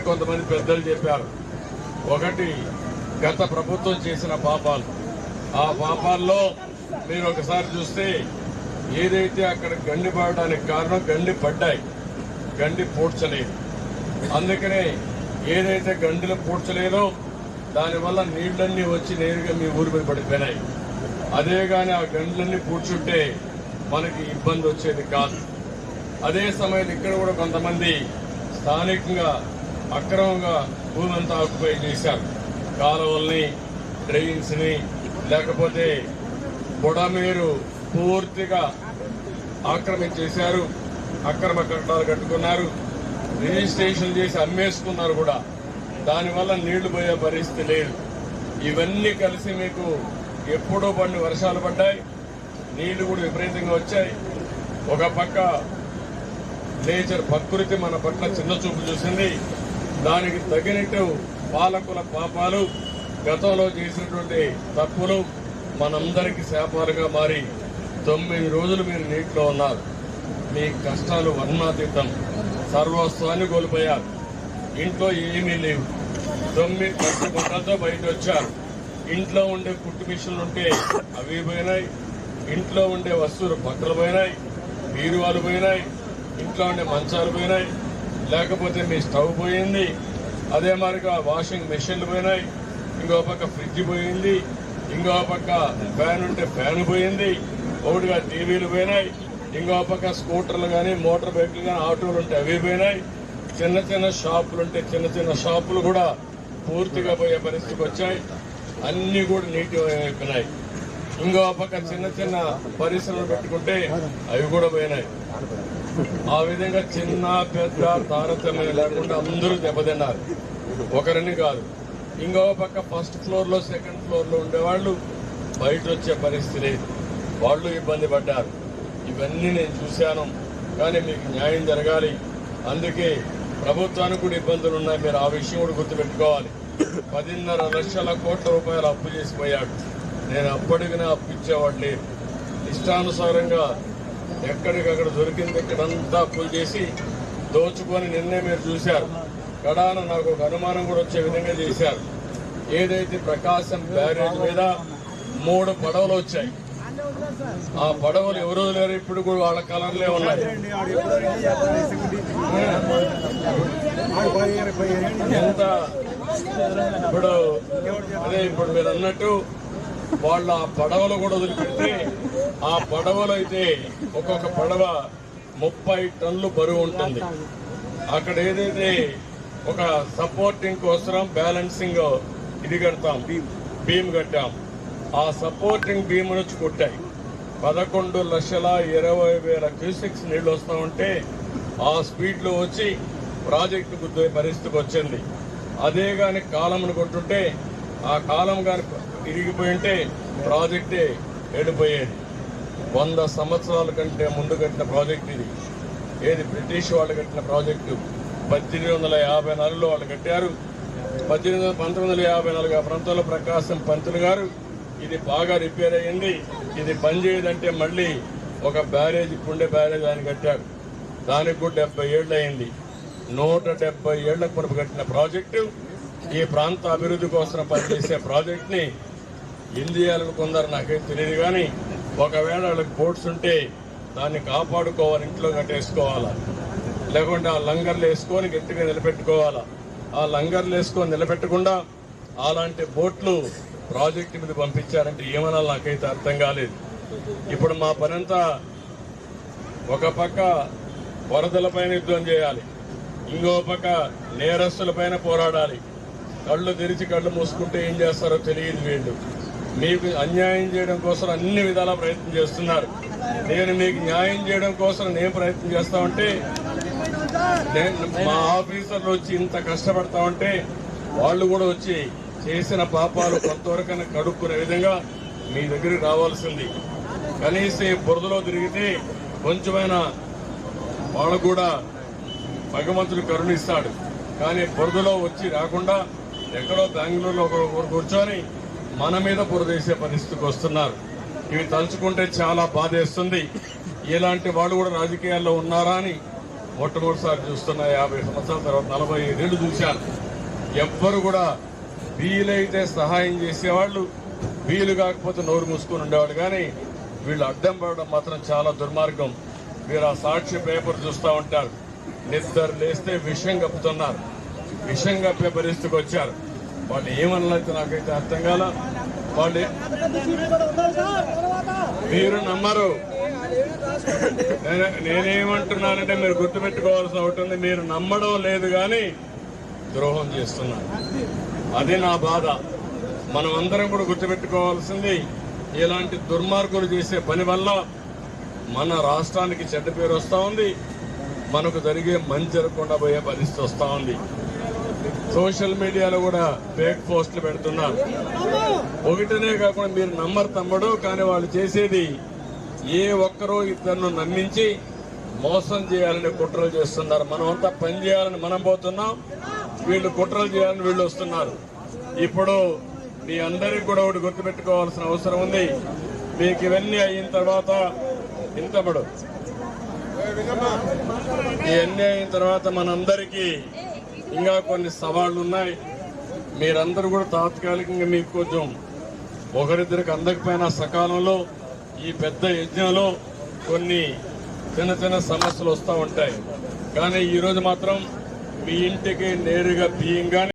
కొంతమంది పెద్దలు చెప్పారు. ఒకటి గత ప్రభుత్వం చేసిన పాపాలు. ఆ పాపాల్లో మీరు ఒకసారి చూస్తే ఏదైతే అక్కడ గండి పడడానికి కారణం గండి పడ్డాయి, గండి పూడ్చలేదు. అందుకనే ఏదైతే గండిలో పూడ్చలేదో దానివల్ల నీళ్లన్నీ వచ్చి నేరుగా మీ ఊరి మీద పడిపోయినాయి. అదే కానీ ఆ గండ్లన్నీ పూడ్చుంటే మనకి ఇబ్బంది వచ్చేది కాదు. అదే సమయంలో ఇక్కడ కూడా కొంతమంది స్థానికంగా అక్రమంగా భూమి అంతా ఆక్యుపై చేశారు. కాలువల్ని, డ్రైన్స్ ని, లేకపోతే బుడమేరు పూర్తిగా ఆక్రమించేశారు. అక్రమ కట్టడాలు కట్టుకున్నారు, రిజిస్ట్రేషన్ చేసి అమ్మేసుకున్నారు కూడా. దానివల్ల నీళ్లు పోయే పరిస్థితి లేదు. ఇవన్నీ కలిసి మీకు ఎప్పుడో పడిన వర్షాలు పడ్డాయి, నీళ్లు కూడా విపరీతంగా వచ్చాయి. ఒక పక్క నేచర్ ప్రకృతి మన పట్ల చిన్న చూపు చూసింది. దానికి తగినట్టు పాలకుల పాపాలు, గతంలో చేసినటువంటి తప్పులు మనందరికీ శాపాలుగా మారి 9 రోజులు మీరు నీటిలో ఉన్నారు. మీ కష్టాలు వర్ణాతీతం. సర్వస్వాన్ని కోల్పోయారు. ఇంట్లో ఏమీ లేవు. 9 గుంటలతో బయట వచ్చారు. ఇంట్లో ఉండే కుట్టు మిషన్లు ఉంటే అవి పోయినాయి. ఇంట్లో ఉండే వస్తువులు బట్టలు పోయినాయి, బీరువాలు పోయినాయి, ఇంట్లో ఉండే మంచాలు పోయినాయి, లేకపోతే మీ స్టవ్ పోయింది. అదే మరిగా వాషింగ్ మెషిన్లు పోయినాయి. ఇంకో పక్క ఫ్రిడ్జ్ పోయింది, ఇంకో పక్క ఫ్యాన్ ఉంటే ఫ్యాన్ పోయింది, ఒకటిగా టీవీలు పోయినాయి, ఇంకో పక్క స్కూటర్లు కానీ మోటార్ బైక్లు కానీ ఆటోలు ఉంటే అవి పోయినాయి. చిన్న చిన్న షాపులు ఉంటే చిన్న చిన్న షాపులు కూడా పూర్తిగా పోయే పరిస్థితికి వచ్చాయి. అన్నీ కూడా నీటి అయిపోయినాయి. ఇంకో పక్క చిన్న చిన్న పరిశ్రమలు పెట్టుకుంటే అవి కూడా పోయినాయి. ఆ విధంగా చిన్న పెద్ద తారతమ్యం లేకుండా అందరూ దెబ్బతిన్నారు, ఒకరిని కాదు. ఇంకో పక్క ఫస్ట్ ఫ్లోర్లో, సెకండ్ ఫ్లోర్లో ఉండేవాళ్ళు బయట వచ్చే పరిస్థితి లేదు, వాళ్ళు ఇబ్బంది పడ్డారు. ఇవన్నీ నేను చూశాను. కానీ మీకు న్యాయం జరగాలి. అందుకే ప్రభుత్వానికి కూడా ఇబ్బందులు ఉన్నాయి. మీరు ఆ విషయం కూడా గుర్తుపెట్టుకోవాలి. 10.5 లక్షల కోట్ల రూపాయలు అప్పు చేసిపోయాడు. నేను అప్పటికినా అప్పు ఇచ్చేవాడు లేదు. ఇష్టానుసారంగా ఎక్కడికక్కడ దొరికింది ఇక్కడంతా అప్పులు చేసి దోచుకొని నిన్నే మీరు చూశారు. కడాన నాకు ఒక అనుమానం కూడా వచ్చే విధంగా చేశారు. ఏదైతే ప్రకాశం బ్యారేజ్ మీద 3 పడవలు వచ్చాయి. ఆ పడవలు ఎవరో లేరు, ఇప్పుడు కూడా వాళ్ళ కలర్లే ఉన్నాయి. ఎంత ఇప్పుడు అదే ఇప్పుడు మీరు అన్నట్టు వాళ్ళ ఆ పడవలు కూడా వదిలిపెడితే ఆ పడవలు అయితే ఒక్కొక్క పడవ 30 టన్నులు బరువు ఉంటుంది. అక్కడ ఏదైతే ఒక సపోర్టింగ్ కోసం బ్యాలెన్సింగ్ ఇది కడతాం, బీమ్ కట్టాం. ఆ సపోర్టింగ్ బీమ్ నుంచి కొట్టాయి. 11,20,000 క్యూసెక్స్ నీళ్లు వస్తా ఉంటే ఆ స్పీడ్లో వచ్చి ప్రాజెక్టు గుద్దే పరిస్థితికి వచ్చింది. అదే కానీ కాలంను కొట్టుంటే ఆ కాలం కానీ ఇరిగిపోయి ఉంటే ప్రాజెక్టే వెళ్ళిపోయేది. 100 సంవత్సరాల కంటే ముందు కట్టిన ప్రాజెక్ట్ ఇది. ఏది బ్రిటిష్ వాళ్ళు కట్టిన ప్రాజెక్టు 1854లో వాళ్ళు కట్టారు. 1954 ఆ ప్రాంతంలో ప్రకాశం పంతులు గారు ఇది బాగా రిపేర్ అయ్యింది, ఇది పనిచేయదంటే మళ్ళీ ఒక బ్యారేజ్, కుండే బ్యారేజ్ ఆయన కట్టాడు. దానికి కూడా 70 ఏళ్ళు అయింది. 170 ఏళ్ల కొరకు కట్టిన ప్రాజెక్టు ఈ ప్రాంత అభివృద్ధి కోసం పనిచేసే ప్రాజెక్ట్ని ఇండియాలో కొందరు నాకేం తెలియదు. కానీ ఒకవేళ వాళ్ళకి బోట్స్ ఉంటే దాన్ని కాపాడుకోవాలి, ఇంట్లో కట్టేసుకోవాలా, లేకుంటే ఆ లంగర్లు వేసుకొని గట్టిగా నిలబెట్టుకోవాలా. ఆ లంగర్లు వేసుకొని నిలబెట్టకుండా అలాంటి బోట్లు ప్రాజెక్టు మీద పంపించారంటే ఏమనాలి నాకైతే అర్థం కాలేదు. ఇప్పుడు మా పనంతా ఒక పక్క వరదలపైన యుద్ధం చేయాలి, ఇంకో పక్క నేరస్తులపైన పోరాడాలి. కళ్ళు తెరిచి కళ్ళు మూసుకుంటే ఏం చేస్తారో తెలియదు వీళ్ళు. మీకు అన్యాయం చేయడం కోసం అన్ని విధాల ప్రయత్నం చేస్తున్నారు. నేను మీకు న్యాయం చేయడం కోసం నేను ప్రయత్నం చేస్తా ఉంటే, మా ఆఫీసర్లు వచ్చి ఇంత కష్టపడతా ఉంటే వాళ్ళు కూడా వచ్చి చేసిన పాపాలు కొంతవరకైనా కడుక్కునే విధంగా మీ దగ్గరికి రావాల్సింది. కనీసం బురదలో తిరిగితే కొంచెమైనా వాళ్ళు కూడా భగవంతుడు కరుణిస్తాడు. కానీ బురదలో వచ్చి రాకుండా ఎక్కడో బెంగళూరులో ఒకరు కూర్చొని మన మీద బురదేసే పరిస్థితికి వస్తున్నారు. ఇవి తలుచుకుంటే చాలా బాధేస్తుంది. ఇలాంటి వాళ్ళు కూడా రాజకీయాల్లో ఉన్నారా అని మొట్టమొదటిసారి చూస్తున్నా 50 సంవత్సరాల తర్వాత 45 ఏళ్ళు చూశాను. ఎవ్వరు కూడా వీలైతే సహాయం చేసేవాళ్ళు, వీలు కాకపోతే నోరు మూసుకొని ఉండేవాళ్ళు. కానీ వీళ్ళు అడ్డం పడడం మాత్రం చాలా దుర్మార్గం. మీరు ఆ సాక్షి పేపర్ చూస్తూ ఉంటారు. నిద్ర లేస్తే విషం కప్పుతున్నారు, విషం కప్పే పరిస్థితికి వచ్చారు. వాళ్ళు ఏమన్నైతే నాకైతే అర్థం కాల. వాళ్ళు మీరు నమ్మరు. నేనేమంటున్నానంటే మీరు గుర్తుపెట్టుకోవాల్సిన ఒకటి ఉంది. మీరు నమ్మడం లేదు కానీ ద్రోహం చేస్తున్నారు. అది నా బాధ. మనం అందరం కూడా గుర్తుపెట్టుకోవాల్సింది, ఇలాంటి దుర్మార్గులు చేసే పని వల్ల మన రాష్ట్రానికి చెడ్డ పేరు వస్తూ ఉంది, మనకు జరిగే మంచి జరగకుండా పోయే పరిస్థితి వస్తూ ఉంది. సోషల్ మీడియాలో కూడా ఫేక్ పోస్టులు పెడుతున్నారు. ఒకటనే కాకుండా మీరు నమ్మరు తమ్ముడు, కానీ వాళ్ళు చేసేది ఏ ఒక్కరో ఇద్దరిని నమ్మించి మోసం చేయాలని కుట్రలు చేస్తున్నారు. మనం అంతా పని చేయాలని మనం పోతున్నాం, వీళ్ళు కుట్రలు చేయాలని వీళ్ళు వస్తున్నారు. ఇప్పుడు మీ అందరికీ కూడా ఒకటి గుర్తుపెట్టుకోవాల్సిన అవసరం ఉంది. మీకు ఇవన్నీ అయిన తర్వాత ఇవన్నీ అయిన తర్వాత మనందరికీ ఇంకా కొన్ని సవాళ్లు ఉన్నాయి. మీరందరూ కూడా తాత్కాలికంగా మీకు కొంచెం ఒకరిద్దరికి అందకపోయినా సకాలంలో ఈ పెద్ద యజ్ఞంలో కొన్ని చిన్న చిన్న సమస్యలు వస్తూ ఉంటాయి. కానీ ఈరోజు మాత్రం మీ ఇంటికి నేరుగా బియ్యం కానీ